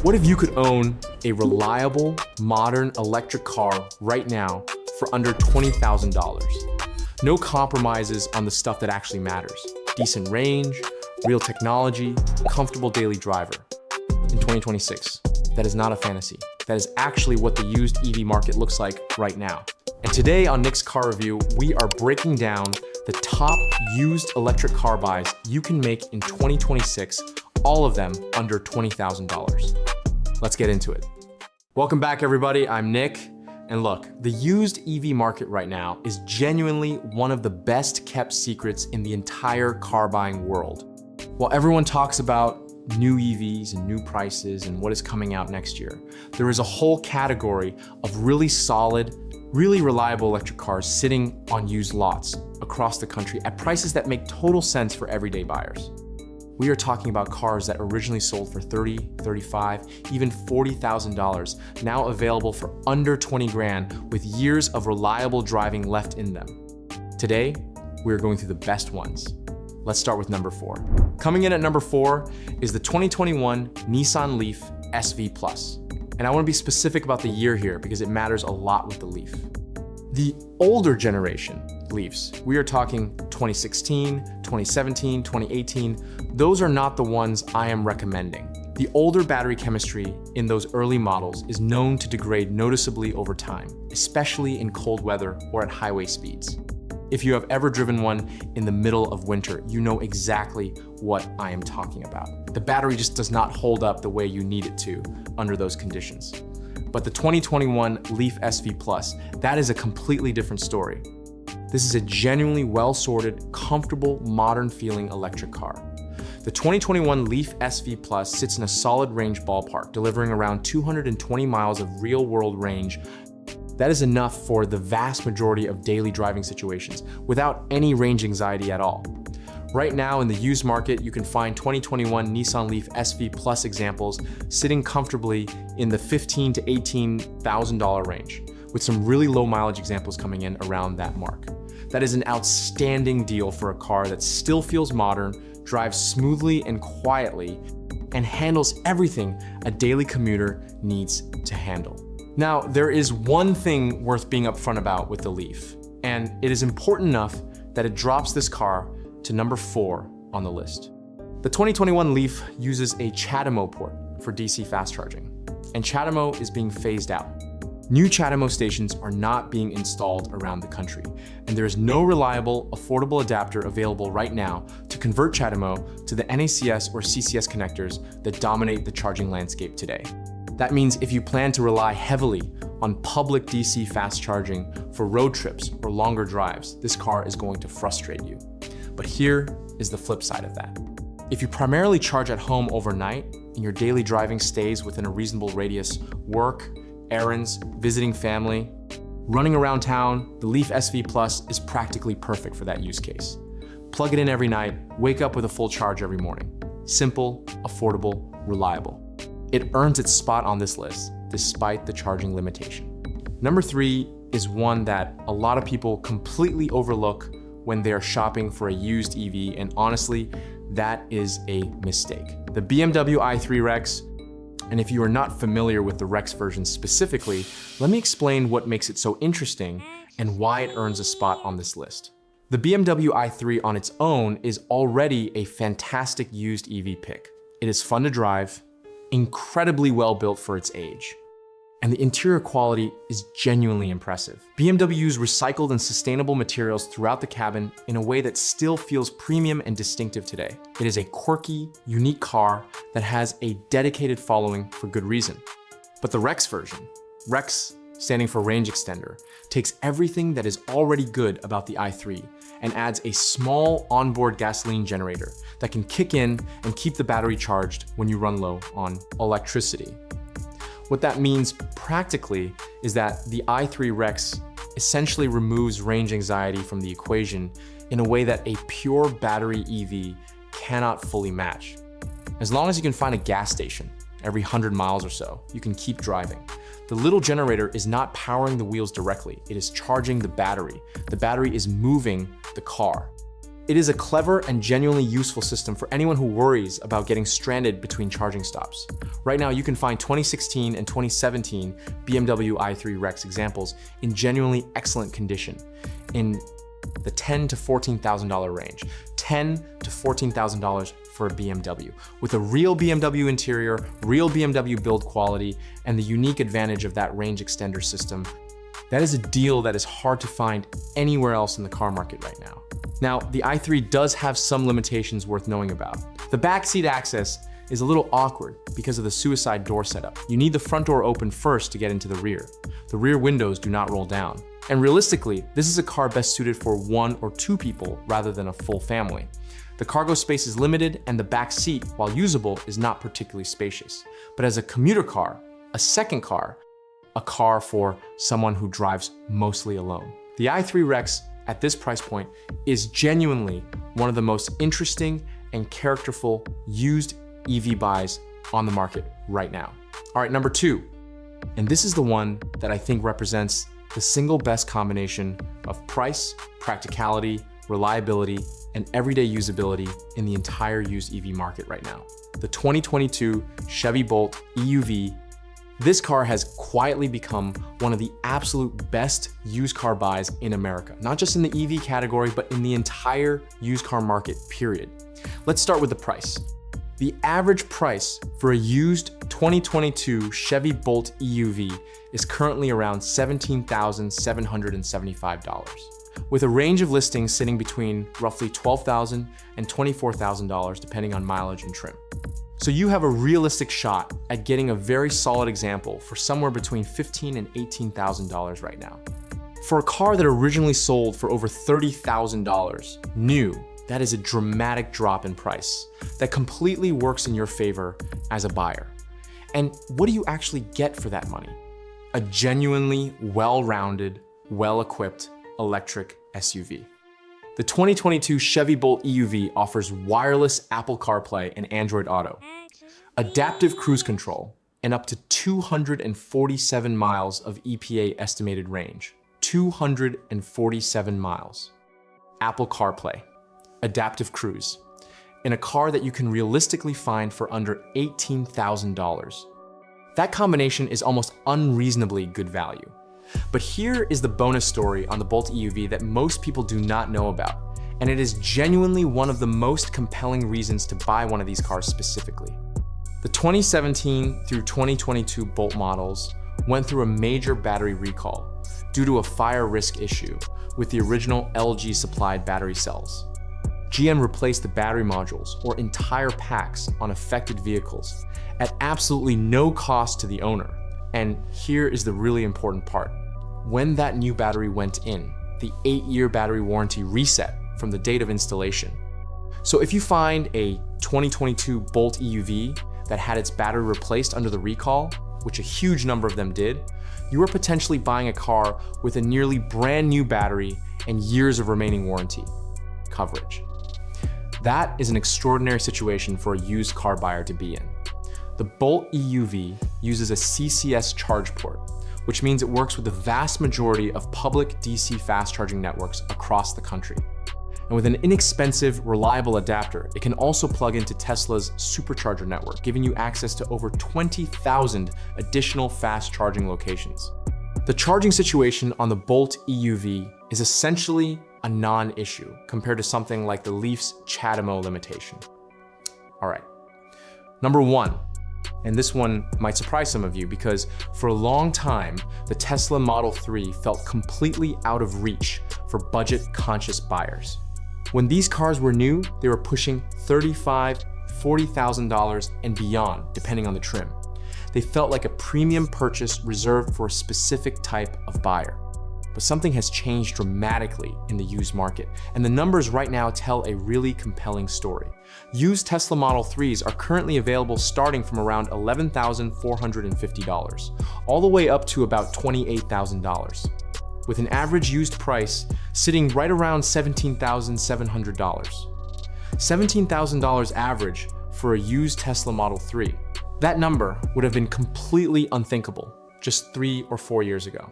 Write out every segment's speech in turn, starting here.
What if you could own a reliable, modern electric car right now for under $20,000? No compromises on the stuff that actually matters. Decent range, real technology, comfortable daily driver. In 2026, that is not a fantasy. That is actually what the used EV market looks like right now. And today on Nick's Car Review, we are breaking down the top used electric car buys you can make in 2026, all of them under $20,000. Let's get into it. Welcome back, everybody. I'm Nick. And look, the used EV market right now is genuinely one of the best kept secrets in the entire car buying world. While everyone talks about new EVs and new prices and what is coming out next year, there is a whole category of really solid, really reliable electric cars sitting on used lots across the country at prices that make total sense for everyday buyers. We are talking about cars that originally sold for $30,000, $35,000, even $40,000, now available for under 20 grand with years of reliable driving left in them. Today, we are going through the best ones. Let's start with number 4. Coming in at number 4 is the 2021 Nissan Leaf SV Plus. And I want to be specific about the year here because it matters a lot with the Leaf. The older generation Leafs, we are talking 2016, 2017, 2018, those are not the ones I am recommending. The older battery chemistry in those early models is known to degrade noticeably over time, especially in cold weather or at highway speeds. If you have ever driven one in the middle of winter, you know exactly what I am talking about. The battery just does not hold up the way you need it to under those conditions. But the 2021 Leaf SV Plus, that is a completely different story. This is a genuinely well-sorted, comfortable, modern-feeling electric car. The 2021 Leaf SV Plus sits in a solid range ballpark, delivering around 220 miles of real-world range. That is enough for the vast majority of daily driving situations, without any range anxiety at all. Right now in the used market, you can find 2021 Nissan Leaf SV Plus examples sitting comfortably in the $15,000 to $18,000 range, with some really low mileage examples coming in around that mark. That is an outstanding deal for a car that still feels modern, drives smoothly and quietly, and handles everything a daily commuter needs to handle. Now, there is one thing worth being upfront about with the Leaf, and it is important enough that it drops this car to number 4 on the list. The 2021 Leaf uses a CHAdeMO port for DC fast charging, and CHAdeMO is being phased out. New CHAdeMO stations are not being installed around the country, and there is no reliable, affordable adapter available right now to convert CHAdeMO to the NACS or CCS connectors that dominate the charging landscape today. That means if you plan to rely heavily on public DC fast charging for road trips or longer drives, this car is going to frustrate you. But here is the flip side of that. If you primarily charge at home overnight and your daily driving stays within a reasonable radius, work, errands, visiting family, running around town, the Leaf SV Plus is practically perfect for that use case. Plug it in every night, wake up with a full charge every morning. Simple, affordable, reliable. It earns its spot on this list, despite the charging limitation. Number 3 is one that a lot of people completely overlook when they are shopping for a used EV, and honestly, that is a mistake. The BMW i3 Rex. And if you are not familiar with the Rex version specifically, let me explain what makes it so interesting and why it earns a spot on this list. The BMW i3 on its own is already a fantastic used EV pick. It is fun to drive, incredibly well built for its age, and the interior quality is genuinely impressive. BMW used recycled and sustainable materials throughout the cabin in a way that still feels premium and distinctive today. It is a quirky, unique car that has a dedicated following for good reason. But the Rex version, Rex standing for range extender, takes everything that is already good about the i3 and adds a small onboard gasoline generator that can kick in and keep the battery charged when you run low on electricity. What that means practically is that the i3 Rex essentially removes range anxiety from the equation in a way that a pure battery EV cannot fully match. As long as you can find a gas station every 100 miles or so, you can keep driving. The little generator is not powering the wheels directly, it is charging the battery. The battery is moving the car. It is a clever and genuinely useful system for anyone who worries about getting stranded between charging stops. Right now, you can find 2016 and 2017 BMW i3 Rex examples in genuinely excellent condition in the $10,000 to $14,000 range. $10,000 to $14,000 for a BMW, with a real BMW interior, real BMW build quality, and the unique advantage of that range extender system. That is a deal that is hard to find anywhere else in the car market right now. Now, the i3 does have some limitations worth knowing about. The backseat access is a little awkward because of the suicide door setup. You need the front door open first to get into the rear. The rear windows do not roll down. And realistically, this is a car best suited for 1 or 2 people rather than a full family. The cargo space is limited and the back seat, while usable, is not particularly spacious. But as a commuter car, a second car, a car for someone who drives mostly alone. The i3 Rex at this price point is genuinely one of the most interesting and characterful used EV buys on the market right now. All right, number 2, and this is the one that I think represents the single best combination of price, practicality, reliability, and everyday usability in the entire used EV market right now. The 2022 Chevy Bolt EUV. This car has quietly become one of the absolute best used car buys in America, not just in the EV category, but in the entire used car market, period. Let's start with the price. The average price for a used 2022 Chevy Bolt EUV is currently around $17,775, with a range of listings sitting between roughly $12,000 and $24,000 depending on mileage and trim. So you have a realistic shot at getting a very solid example for somewhere between $15,000 and $18,000 right now. For a car that originally sold for over $30,000 new, that is a dramatic drop in price that completely works in your favor as a buyer. And what do you actually get for that money? A genuinely well-rounded, well-equipped electric SUV. The 2022 Chevy Bolt EUV offers wireless Apple CarPlay and Android Auto, adaptive cruise control, and up to 247 miles of EPA estimated range. 247 miles. Apple CarPlay, adaptive cruise, in a car that you can realistically find for under $18,000. That combination is almost unreasonably good value. But here is the bonus story on the Bolt EUV that most people do not know about, and it is genuinely one of the most compelling reasons to buy one of these cars specifically. The 2017 through 2022 Bolt models went through a major battery recall due to a fire risk issue with the original LG supplied battery cells. GM replaced the battery modules or entire packs on affected vehicles at absolutely no cost to the owner. And here is the really important part. When that new battery went in, the 8-year battery warranty reset from the date of installation. So if you find a 2022 Bolt EUV that had its battery replaced under the recall, which a huge number of them did, you are potentially buying a car with a nearly brand new battery and years of remaining warranty coverage. That is an extraordinary situation for a used car buyer to be in. The Bolt EUV uses a CCS charge port, which means it works with the vast majority of public DC fast charging networks across the country. And with an inexpensive, reliable adapter, it can also plug into Tesla's supercharger network, giving you access to over 20,000 additional fast charging locations. The charging situation on the Bolt EUV is essentially a non-issue compared to something like the Leaf's CHAdeMO limitation. All right, number 1. And this one might surprise some of you because for a long time, the Tesla Model 3 felt completely out of reach for budget-conscious buyers. When these cars were new, they were pushing $35,000, $40,000 and beyond, depending on the trim. They felt like a premium purchase reserved for a specific type of buyer. But something has changed dramatically in the used market, and the numbers right now tell a really compelling story. Used Tesla Model 3s are currently available starting from around $11,450, all the way up to about $28,000, with an average used price sitting right around $17,700. $17,000 average for a used Tesla Model 3. That number would have been completely unthinkable just 3 or 4 years ago.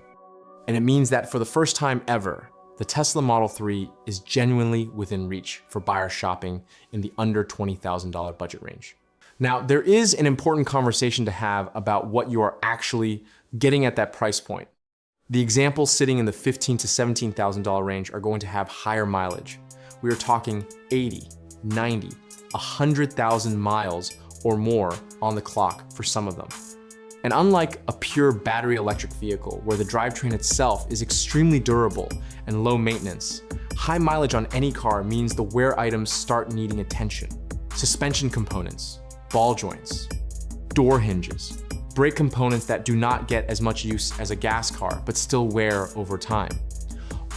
And it means that for the first time ever, the the Tesla Model 3 is genuinely within reach for buyers shopping in the under $20,000 budget range. Now, there is an important conversation to have about what you are actually getting at that price point. The examples sitting in the $15,000 to $17,000 range are going to have higher mileage. We are talking 80, 90, 100,000 miles or more on the clock for some of them. And unlike a pure battery electric vehicle where the drivetrain itself is extremely durable and low maintenance, high mileage on any car means the wear items start needing attention. Suspension components, ball joints, door hinges, brake components that do not get as much use as a gas car but still wear over time.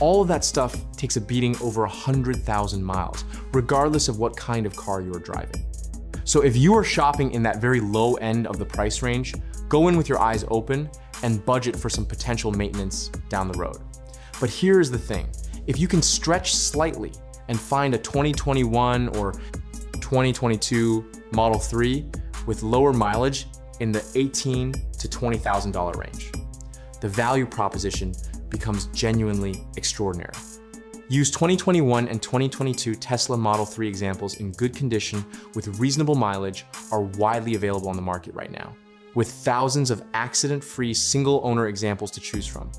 All of that stuff takes a beating over 100,000 miles, regardless of what kind of car you are driving. So if you are shopping in that very low end of the price range, go in with your eyes open and budget for some potential maintenance down the road. But here's the thing, if you can stretch slightly and find a 2021 or 2022 Model 3 with lower mileage in the $18,000 to $20,000 range, the value proposition becomes genuinely extraordinary. Use 2021 and 2022 Tesla Model 3 examples in good condition with reasonable mileage are widely available on the market right now, with thousands of accident-free single-owner examples to choose from.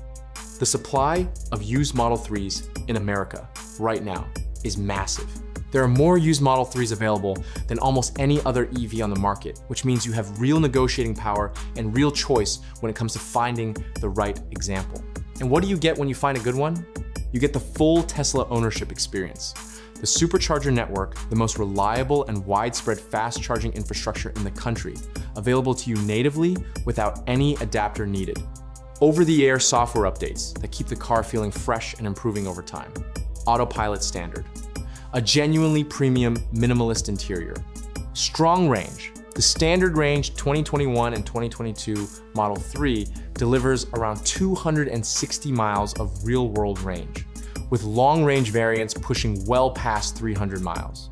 The supply of used Model 3s in America right now is massive. There are more used Model 3s available than almost any other EV on the market, which means you have real negotiating power and real choice when it comes to finding the right example. And what do you get when you find a good one? You get the full Tesla ownership experience. The supercharger network, the most reliable and widespread fast charging infrastructure in the country, available to you natively without any adapter needed. Over-the-air software updates that keep the car feeling fresh and improving over time. Autopilot standard. A genuinely premium minimalist interior. Strong range. The standard range 2021 and 2022 Model 3 delivers around 260 miles of real-world range, with long-range variants pushing well past 300 miles.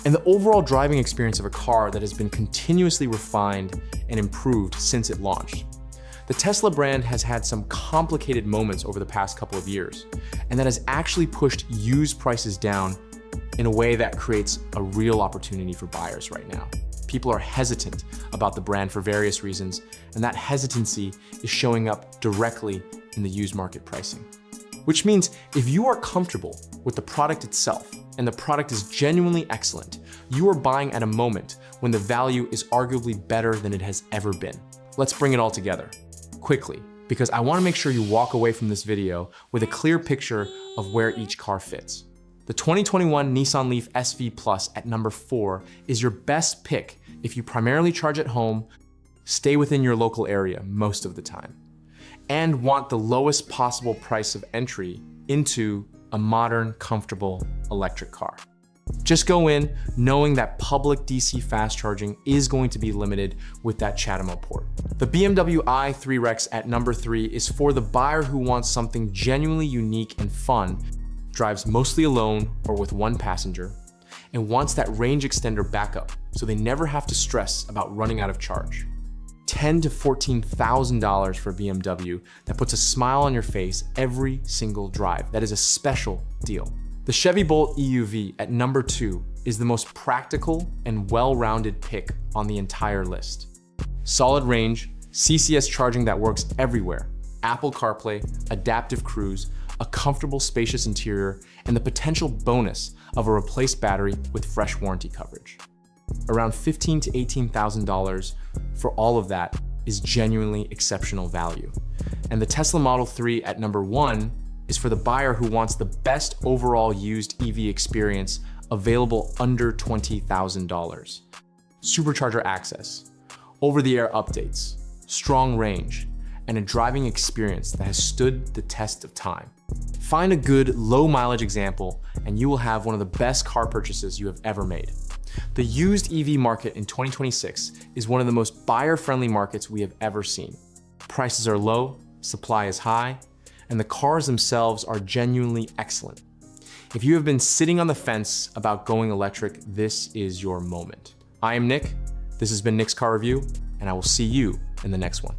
And the overall driving experience of a car that has been continuously refined and improved since it launched. The Tesla brand has had some complicated moments over the past couple of years, and that has actually pushed used prices down in a way that creates a real opportunity for buyers right now. People are hesitant about the brand for various reasons, and that hesitancy is showing up directly in the used market pricing. Which means if you are comfortable with the product itself, and the product is genuinely excellent, you are buying at a moment when the value is arguably better than it has ever been. Let's bring it all together, quickly, because I want to make sure you walk away from this video with a clear picture of where each car fits. The 2021 Nissan Leaf SV Plus at number 4 is your best pick if you primarily charge at home, stay within your local area most of the time, and want the lowest possible price of entry into a modern, comfortable electric car. Just go in knowing that public DC fast charging is going to be limited with that CHAdeMO port. The BMW i3 Rex at number 3 is for the buyer who wants something genuinely unique and fun, drives mostly alone or with one passenger, and wants that range extender backup so they never have to stress about running out of charge. $10,000 to $14,000 for BMW that puts a smile on your face every single drive. That is a special deal. The Chevy Bolt EUV at number 2 is the most practical and well-rounded pick on the entire list. Solid range, CCS charging that works everywhere, Apple CarPlay, adaptive cruise, a comfortable, spacious interior, and the potential bonus of a replaced battery with fresh warranty coverage. Around $15,000 to $18,000 for all of that is genuinely exceptional value. And the Tesla Model 3 at number 1 is for the buyer who wants the best overall used EV experience available under $20,000. Supercharger access, over-the-air updates, strong range, and a driving experience that has stood the test of time. Find a good low mileage example and you will have one of the best car purchases you have ever made. The used EV market in 2026 is one of the most buyer-friendly markets we have ever seen. Prices are low, supply is high, and the cars themselves are genuinely excellent. If you have been sitting on the fence about going electric, this is your moment. I am Nick, this has been Nick's Car Review, and I will see you in the next one.